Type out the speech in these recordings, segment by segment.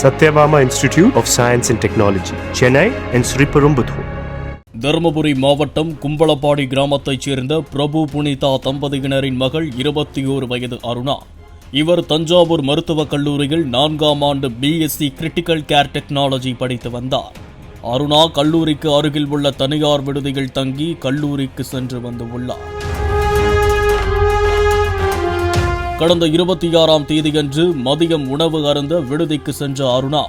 Satyabama Institute of Science and Technology, Chennai and Sriperumbudur. Dharmapuri மாவட்டம் கும்பளப்பாடி கிராமத்தைச் சேர்ந்த பிரபு புனிதா தம்பதியினரின் மகள் 21 வயது அருணா. இவர் தஞ்சாவூர் மருத்துவக் கல்லூரியில் 4ஆம் ஆண்டு BSc கிரிட்டிக்கல் கேர் டெக்னாலஜி படித்து வந்தார். அருணா கல்லூரிக்கு அருகில் உள்ள தனியார் விடுதியில் தங்கி கல்லூரிக்கு சென்று வந்துள்ளார். கடந்த 26ஆம் தேதியன்று மதியம் உணவு அருந்த விடுதிக்கு சென்ற அருணா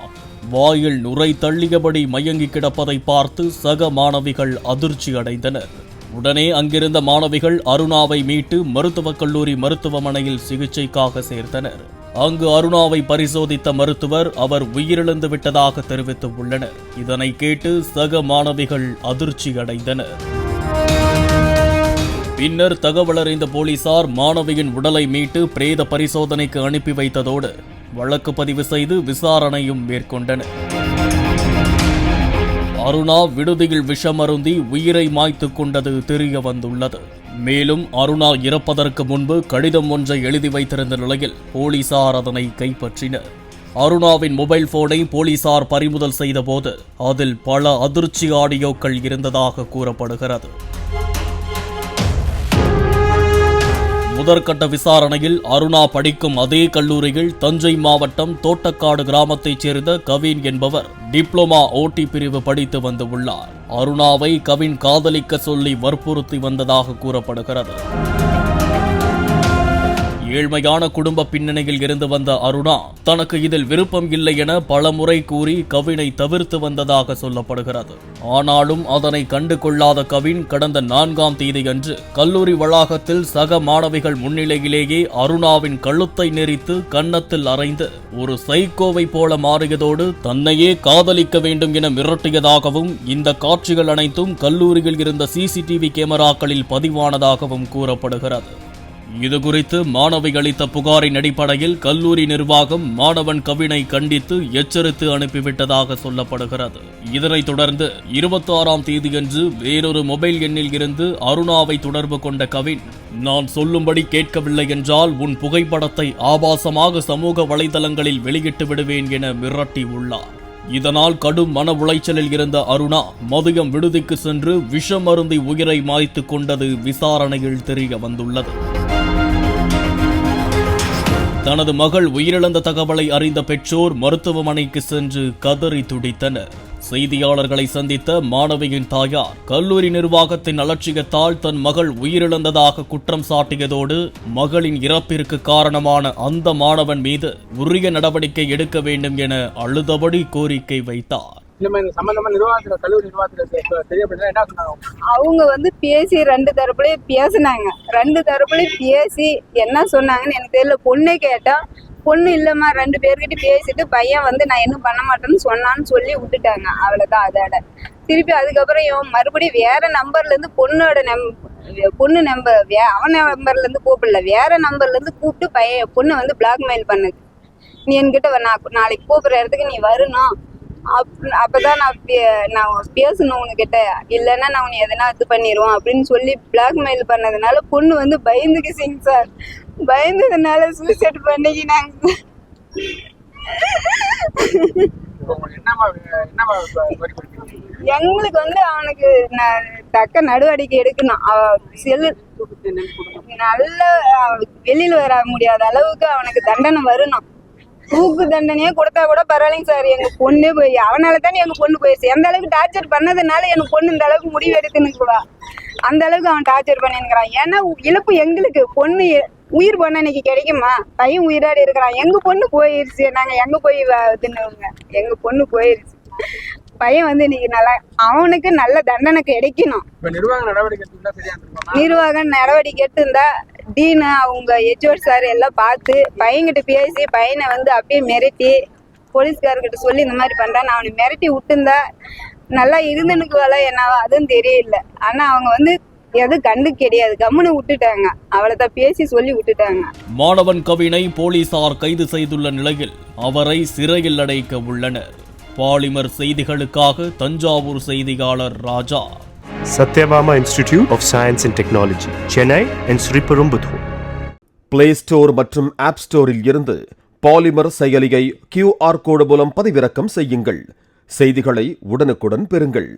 வாயில் நுரை தள்ளியபடி மயங்கி கிடப்பதை பார்த்து சக மாணவிகள் அதிர்ச்சி அடைந்தனர். உடனே அங்கிருந்த மாணவிகள் அருணாவை மீட்டு மருத்துவக் கல்லூரி மருத்துவமனையில் சிகிச்சைக்காக சேர்த்தனர். அங்கு அருணாவை பரிசோதித்த மருத்துவர் அவர் உயிரிழந்து விட்டதாக தெரிவித்துள்ளனர். இதனை கேட்டு சக மாணவிகள் அதிர்ச்சி அடைந்தனர். பின்னர் தகவலறிந்த போலீசார் மாணவியின் உடலை மீட்டு பிரேத பரிசோதனைக்கு அனுப்பி வைத்ததோடு வழக்கு பதிவு செய்து விசாரணையும் மேற்கொண்டனர். அருணா விடுதியில் விஷமருந்தி உயிரை மாய்த்துக் கொண்டது தெரிய வந்துள்ளது. மேலும் அருணா இறப்பதற்கு முன்பு கடிதம் ஒன்றை எழுதி வைத்திருந்த நிலையில் போலீசார் அதனை கைப்பற்றினர். அருணாவின் மொபைல் போனை போலீசார் பறிமுதல் செய்தபோது அதில் பல அதிர்ச்சி ஆடியோக்கள் இருந்ததாக கூறப்படுகிறது. முதற்கட்ட விசாரணையில் அருணா படிக்கும் அதே கல்லூரியில் தஞ்சை மாவட்டம் தோட்டக்காடு கிராமத்தைச் சேர்ந்த கவின் என்பவர் டிப்ளோமா OT பிரிவு படித்து வந்துள்ளார். அருணாவை கவின் காதலிக்க சொல்லி வற்புறுத்தி வந்ததாக கூறப்படுகிறது. ஏழ்மையான குடும்ப பின்னணியில் இருந்து வந்த அருணா தனக்கு இதில் விருப்பம் இல்லை என பலமுறை கூறி கவினை தவிர்த்து வந்ததாக சொல்லப்படுகிறது. ஆனாலும் அதனை கண்டு கொள்ளாத கவின் கடந்த 4ஆம் தேதியன்று கல்லூரி வளாகத்தில் சக மாணவிகள் முன்னிலையிலேயே அருணாவின் கழுத்தை நெரித்து கன்னத்தில் அறைந்து ஒரு சைக்கோவை போல மாறியதோடு தன்னையே காதலிக்க வேண்டும் என மிரட்டியதாகவும் இந்த காட்சிகள் அனைத்தும் கல்லூரியில் இருந்த CCTV கேமராக்களில் பதிவானதாகவும் கூறப்படுகிறது. இதுகுறித்து மாணவி அளித்த புகாரின் அடிப்படையில் கல்லூரி நிர்வாகம் மாணவன் கவினை கண்டித்து எச்சரித்து அனுப்பிவிட்டதாக சொல்லப்படுகிறது. இதனைத் தொடர்ந்து 26ஆம் தேதியன்று வேறொரு மொபைல் எண்ணில் இருந்து அருணாவை தொடர்பு கொண்ட கவின், நான் சொல்லும்படி கேட்கவில்லை என்றால் உன் புகைப்படத்தை ஆபாசமாக சமூக வலைதளங்களில் வெளியிட்டு விடுவேன் என மிரட்டி உள்ளார். இதனால் கடும் மன உளைச்சலில் இருந்த அருணா மதியம் விடுதிக்கு சென்று விஷம் அருந்தி உயிரை மாய்த்து கொண்டது விசாரணையில் தெரிய வந்துள்ளது. தனது மகள் உயிரிழந்த தகவலை அறிந்த பெற்றோர் மருத்துவமனைக்கு சென்று கதறி துடித்தனர். செய்தியாளர்களை சந்தித்த மாணவியின் தாயார் கல்லூரி நிர்வாகத்தின் அலட்சியத்தால் தன் மகள் உயிரிழந்ததாக குற்றம் சாட்டியதோடு மகளின் இறப்பிற்கு காரணமான அந்த மாணவன் மீது உரிய நடவடிக்கை எடுக்க வேண்டும் என அழுதபடி கோரிக்கை வைத்தார். அவங்க பேசி 2 தரப்புலயும் பேசினாங்க. 2 தரப்புலயும் பேசி என்ன சொன்னாங்கன்னு எனக்கு தெரியல. பொண்ணே கேட்டா பொண்ணு இல்லம்மா 2 பேர்கிட்ட பேசிட்டு பையன் நான் என்ன பண்ண மாட்டேன்னு சொன்னான்னு சொல்லி விட்டுட்டாங்க. அவ்வளவுதான். அதோட திருப்பி அதுக்கப்புறம் மறுபடியும் வேற நம்பர்ல இருந்து பொண்ணு நம்பர் அவன் நம்பர்ல இருந்து கூப்பிடல, வேற நம்பர்ல இருந்து கூப்பிட்டு பொண்ணு பிளாக்மெயில் பண்ணுது. நீ என்கிட்ட நாளைக்கு கூப்பிடுற இடத்துக்கு நீ வரணும், அப்பதான் நான் பேசணும் உனக்கிட்ட, இல்லைன்னா நான் உன்னை எதனா இது பண்ணிடுவோம் அப்படின்னு சொல்லி பிளாக்மெயில் பண்ணதுனால பொண்ணு பயந்துக்குச்சிங்க சார். பயந்ததுனால சூசைட் பண்ணிக்கினாங்க. எங்களுக்கு அவனுக்கு தக்க நடவடிக்கை எடுக்கணும். நல்ல வெளியில வர முடியாத அளவுக்கு அவனுக்கு தண்டனை வரணும். தூக்கு தண்டனையே கொடுத்தா கூட பரவாயில்லைங்க சார். எங்க பொண்ணு அவனால தானே எங்க பொண்ணு போயிடுச்சு. எந்த அளவுக்கு டார்ச்சர் பண்ணதுனால எனக்கு பொண்ணு இந்த அளவுக்கு முடிவு எடுத்துன்னு அந்த அளவுக்கு அவன் டார்ச்சர் பண்ணிருக்கிறான். ஏன்னா இழப்பு எங்களுக்கு. பொண்ணு உயிர் பொண்ணு இன்னைக்கு கிடைக்குமா? பையன் உயிரோடு இருக்கிறான். எங்க பொண்ணு போயிருச்சு. நாங்க எங்க போய் தின்னுவோங்க? எங்க பொண்ணு போயிருச்சு. பையன் இன்னைக்கு அவனுக்கு நல்ல தண்டனை கிடைக்கணும். நிர்வாக நடவடிக்கை எடுத்திருந்தா டீனு அவங்க HOD சார் எல்லாம் பார்த்து பையன்கிட்ட பேசி பையனை அப்படியே மிரட்டி போலீஸ்காரர்கிட்ட சொல்லி இந்த மாதிரி பண்றான்னு அவனை மிரட்டி விட்டுருந்தா நல்லா இருந்தனுக்கு என்னவோ அதுவும் தெரியல. ஆனா அவங்க எது கண்டு கிடையாது, கம்முன்னு விட்டுட்டாங்க. அவ்வளவுதான், பேசி சொல்லி விட்டுட்டாங்க. மாணவன் கவினை போலீசார் கைது செய்துள்ள நிலையில் அவரை சிறையில் அடைக்க உள்ளனர். பாலிமர் செய்திகளுக்காக தஞ்சாவூர் செய்தியாளர் ராஜா. Satyabama Institute of Science and Technology, Chennai and Sriperumbudur. Play Store மற்றும் App Storeல் இருந்து பாலிமர் செயலியை QR கோடு மூலம் பதிவிறக்கம் செய்யுங்கள். செய்திகளை உடனுக்குடன் பெறுங்கள்.